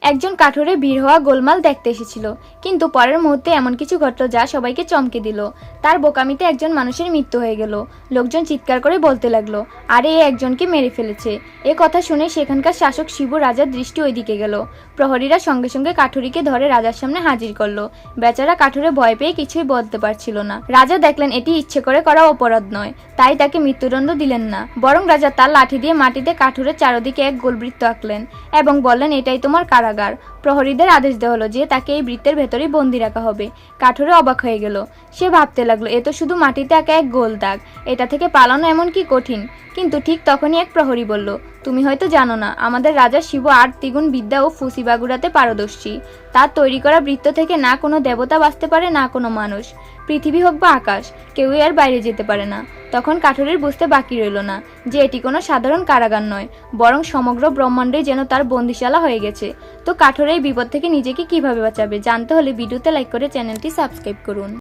একজন কাঠুরে ভিড় হওয়া গোলমাল দেখতে এসেছিল, কিন্তু পরের মুহূর্তে এমন কিছু ঘটল যা সবাইকে চমকে দিল। তার বোকামিতে একজন মানুষের মৃত্যু হয়ে গেল। লোকজন চিৎকার করে বলতে লাগলো, আরে এ একজনকে মেরে ফেলেছে। এ কথা শুনে সেখানকার শাসক শিবু রাজার দৃষ্টি ওইদিকে গেল। প্রহরীরা সঙ্গে সঙ্গে কাঠুরিকে ধরে রাজার সামনে হাজির করলো। বেচারা কাঠুরে ভয় পেয়ে কিছুই বলতে পারছিল না। রাজা দেখলেন এটি ইচ্ছে করে করা অপরাধ নয়, তাই তাকে মৃত্যুদণ্ড দিলেন না, বরং রাজা তার লাঠি দিয়ে মাটিতে কাঠুরের চারদিকে এক গোলবৃত্ত আঁকলেন এবং বললেন, এটাই তোমার কারাগার। প্রহরীদের আদেশ দেওয়া হলো যে তাকে এই বৃত্তের ভেতরেই বন্দি রাখা হবে। কাঠুরে অবাক হয়ে গেল। সে ভাবতে লাগলো, এ তো শুধু মাটিতে আঁকা এক গোল দাগ, এটা থেকে পালানো এমন কি কঠিন। কিন্তু ঠিক তখনই এক প্রহরী বলল, তুমি হয়তো জানো না, আমাদের রাজা শিব ৮ দ্বিগুণ বিদ্যা ও ফুসিবাগুড়াতে পারদর্শী। তার তৈরি করা বৃত্ত থেকে না কোনো দেবতা বাঁচতে পারে, না কোনো মানুষ। পৃথিবী হোক বা আকাশ, কেউই এর বাইরে যেতে পারে না। তখন কাঠুরের বুঝতে বাকি রইল না যে এটি কোনো সাধারণ কারাগার নয়, বরং সমগ্র ব্রহ্মাণ্ডই যেন তার বন্দিশালা হয়ে গেছে। তো কাঠুরে এই বিপদ থেকে নিজেকে কিভাবে বাঁচাবে জানতে হলে ভিডিওতে লাইক করে চ্যানেলটি সাবস্ক্রাইব করুন।